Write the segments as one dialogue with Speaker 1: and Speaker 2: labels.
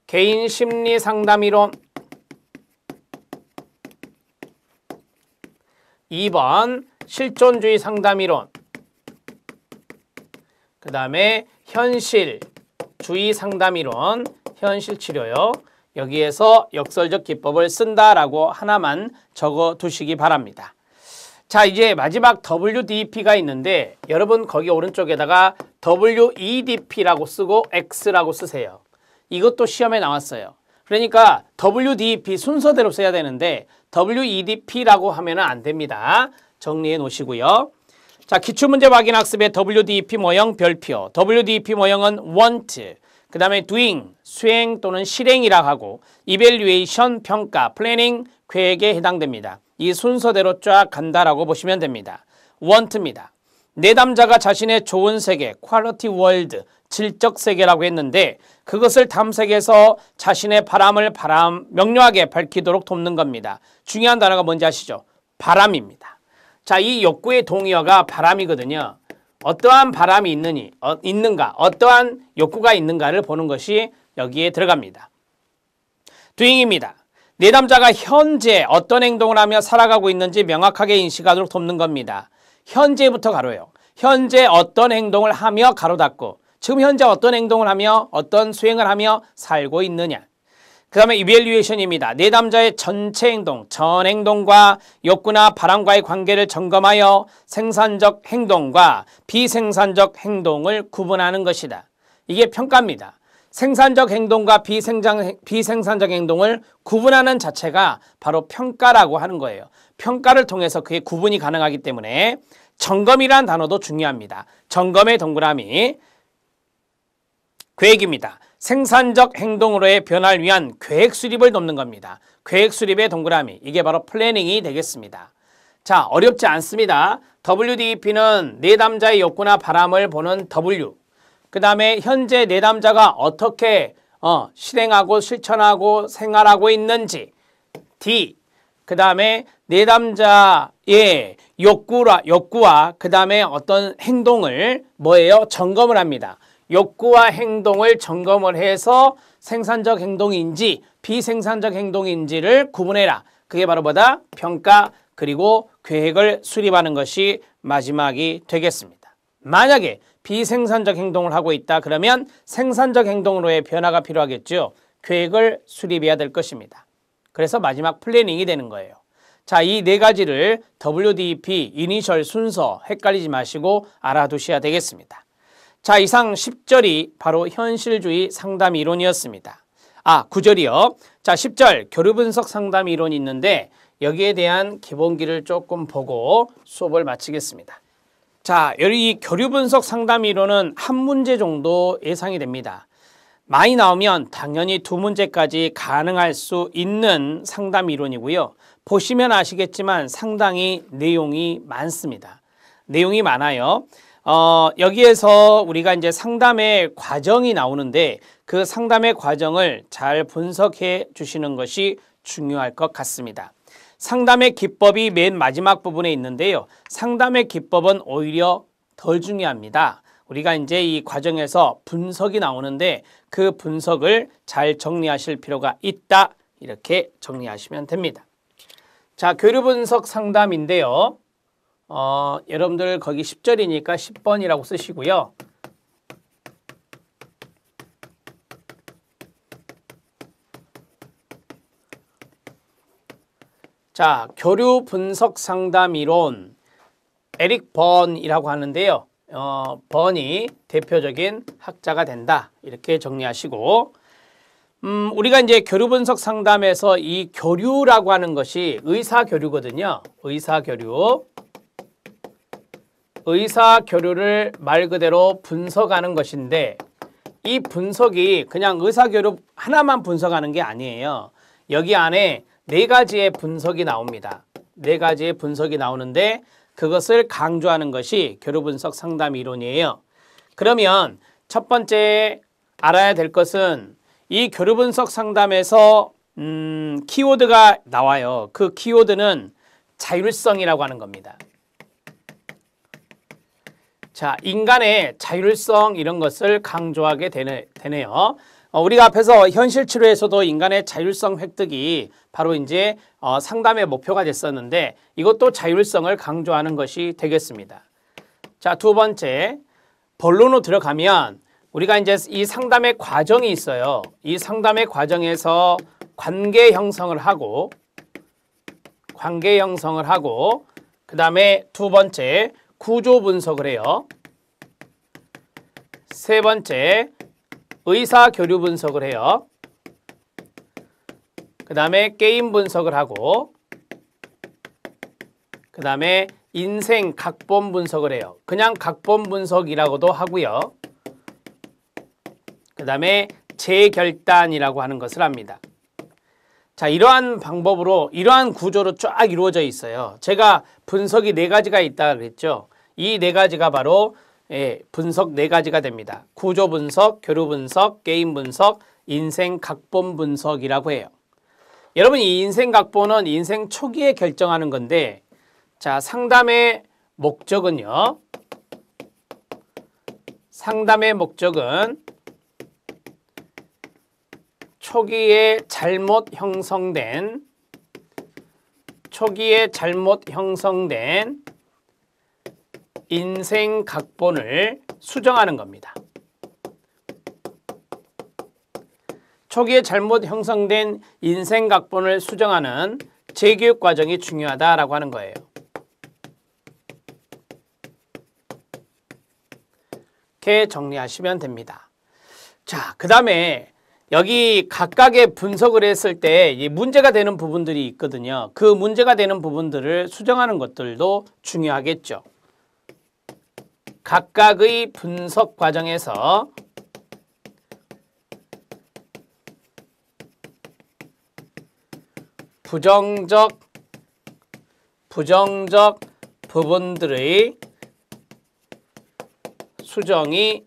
Speaker 1: 개인 심리 상담 이론. 2번 실존주의 상담 이론. 그 다음에 현실주의 상담 이론, 현실 치료요. 여기에서 역설적 기법을 쓴다라고 하나만 적어 두시기 바랍니다. 자, 이제 마지막 WDP가 있는데 여러분 거기 오른쪽에다가 WEDP라고 쓰고 X라고 쓰세요. 이것도 시험에 나왔어요. 그러니까 WDP 순서대로 써야 되는데 WEDP라고 하면 안 됩니다. 정리해 놓으시고요. 자, 기출문제 확인 학습의 WDP 모형 별표. WDP 모형은 want, 그 다음에 doing, 수행 또는 실행이라고 하고 evaluation, 평가, planning, 계획에 해당됩니다. 이 순서대로 쫙 간다라고 보시면 됩니다. want입니다. 내담자가 자신의 좋은 세계, quality world, 질적 세계라고 했는데 그것을 탐색해서 자신의 바람을 명료하게 밝히도록 돕는 겁니다. 중요한 단어가 뭔지 아시죠? 바람입니다. 자, 이 욕구의 동의어가 바람이거든요. 어떠한 바람이 있는가, 어떠한 욕구가 있는가를 보는 것이 여기에 들어갑니다. doing입니다. 내담자가 현재 어떤 행동을 하며 살아가고 있는지 명확하게 인식하도록 돕는 겁니다. 현재부터 가로요. 현재 어떤 행동을 하며 가로 닫고 지금 현재 어떤 행동을 하며 어떤 수행을 하며 살고 있느냐. 그 다음에 evaluation입니다. 내담자의 전체 행동, 전 행동과 욕구나 바람과의 관계를 점검하여 생산적 행동과 비생산적 행동을 구분하는 것이다. 이게 평가입니다. 생산적 행동과 비생산적 행동을 구분하는 자체가 바로 평가라고 하는 거예요. 평가를 통해서 그게 구분이 가능하기 때문에 점검이라는 단어도 중요합니다. 점검의 동그라미, 계획입니다. 생산적 행동으로의 변화를 위한 계획 수립을 돕는 겁니다. 계획 수립의 동그라미, 이게 바로 플래닝이 되겠습니다. 자, 어렵지 않습니다. WDP는 내담자의 욕구나 바람을 보는 W, 그 다음에 현재 내담자가 어떻게 실행하고 실천하고 생활하고 있는지 D, 그 다음에 내담자의 욕구와 그 다음에 어떤 행동을 점검을 합니다. 욕구와 행동을 점검을 해서 생산적 행동인지 비생산적 행동인지를 구분해라. 그게 바로 뭐다? 평가, 그리고 계획을 수립하는 것이 마지막이 되겠습니다. 만약에 비생산적 행동을 하고 있다 그러면 생산적 행동으로의 변화가 필요하겠죠. 계획을 수립해야 될 것입니다. 그래서 마지막 플래닝이 되는 거예요. 자, 이 네 가지를 WDP 이니셜 순서 헷갈리지 마시고 알아두셔야 되겠습니다. 자, 이상 10절이 바로 현실주의 상담 이론이었습니다. 9절이요. 자, 10절 교류분석 상담 이론이 있는데 여기에 대한 기본기를 조금 보고 수업을 마치겠습니다. 자, 이 교류분석 상담 이론은 한 문제 정도 예상이 됩니다. 많이 나오면 당연히 2문제까지 가능할 수 있는 상담 이론이고요. 보시면 아시겠지만 상당히 내용이 많습니다. 내용이 많아요. 여기에서 우리가 이제 상담의 과정이 나오는데 그 상담의 과정을 잘 분석해 주시는 것이 중요할 것 같습니다. 상담의 기법이 맨 마지막 부분에 있는데요. 상담의 기법은 오히려 덜 중요합니다. 우리가 이제 이 과정에서 분석이 나오는데 그 분석을 잘 정리하실 필요가 있다. 이렇게 정리하시면 됩니다. 자, 교류분석 상담인데요. 여러분들 거기 10절이니까 10번이라고 쓰시고요. 자, 교류 분석 상담 이론 에릭 번이라고 하는데요. 번이 대표적인 학자가 된다. 이렇게 정리하시고 우리가 이제 교류 분석 상담에서 이 교류라고 하는 것이 의사교류거든요. 의사교류를 말 그대로 분석하는 것인데 이 분석이 그냥 의사교류 하나만 분석하는 게 아니에요. 여기 안에 4가지의 분석이 나옵니다. 4가지의 분석이 나오는데 그것을 강조하는 것이 교류분석 상담 이론이에요. 그러면 첫 번째 알아야 될 것은 이 교류분석 상담에서 키워드가 나와요. 그 키워드는 자율성이라고 하는 겁니다. 자, 인간의 자율성 이런 것을 강조하게 되네요. 우리가 앞에서 현실 치료에서도 인간의 자율성 획득이 바로 이제 상담의 목표가 됐었는데 이것도 자율성을 강조하는 것이 되겠습니다. 자, 두 번째, 본론으로 들어가면 우리가 이제 이 상담의 과정이 있어요. 이 상담의 과정에서 관계 형성을 하고 그 다음에 두 번째 구조 분석을 해요. 세 번째 의사 교류 분석을 해요. 그 다음에 게임 분석을 하고 그 다음에 인생 각본 분석을 해요. 그냥 각본 분석이라고도 하고요. 그 다음에 재결단이라고 하는 것을 합니다. 자, 이러한 방법으로 이러한 구조로 쫙 이루어져 있어요. 제가 분석이 4가지가 있다 그랬죠. 이 4가지가 바로 분석 4가지가 됩니다. 구조 분석, 교류 분석, 게임 분석, 인생 각본 분석이라고 해요. 여러분, 이 인생 각본은 인생 초기에 결정하는 건데, 자, 상담의 목적은요. 상담의 목적은 초기에 잘못 형성된 인생 각본을 수정하는 겁니다. 초기에 잘못 형성된 인생 각본을 수정하는 재교육 과정이 중요하다라고 하는 거예요. 이렇게 정리하시면 됩니다. 자, 그 다음에 여기 각각의 분석을 했을 때 문제가 되는 부분들이 있거든요. 그 문제가 되는 부분들을 수정하는 것들도 중요하겠죠. 각각의 분석 과정에서 부정적 부분들의 수정이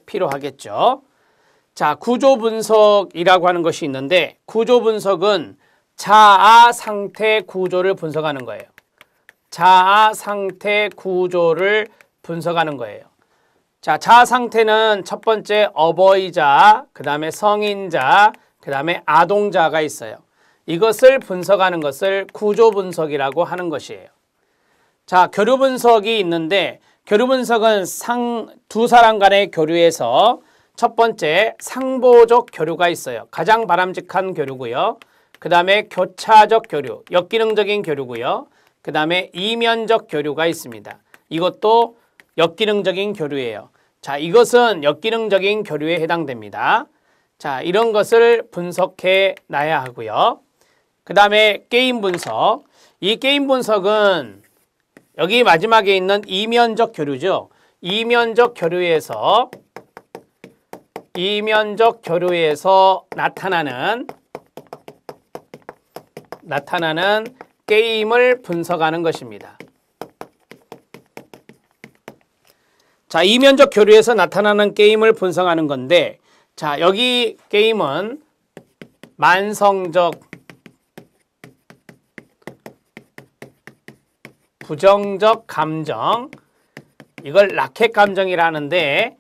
Speaker 1: 필요하겠죠. 자, 구조 분석이라고 하는 것이 있는데 구조 분석은 자아 상태 구조를 분석하는 거예요. 자아 상태 구조를 분석하는 거예요. 자, 자아 상태는 첫 번째 어버이자, 그 다음에 성인자, 그 다음에 아동자가 있어요. 이것을 분석하는 것을 구조 분석이라고 하는 것이에요. 자, 교류 분석이 있는데 교류 분석은 두 사람 간의 교류에서 첫 번째 상보적 교류가 있어요. 가장 바람직한 교류고요. 그 다음에 교차적 교류, 역기능적인 교류고요. 그 다음에 이면적 교류가 있습니다. 이것도 역기능적인 교류예요. 자, 이것은 역기능적인 교류에 해당됩니다. 자, 이런 것을 분석해 놔야 하고요. 그 다음에 게임 분석. 이 게임 분석은 여기 마지막에 있는 이면적 교류죠. 이면적 교류에서 나타나는 게임을 분석하는 것입니다. 자, 이면적 교류에서 나타나는 게임을 분석하는 건데, 자, 여기 게임은 만성적, 부정적 감정, 이걸 라켓 감정이라는데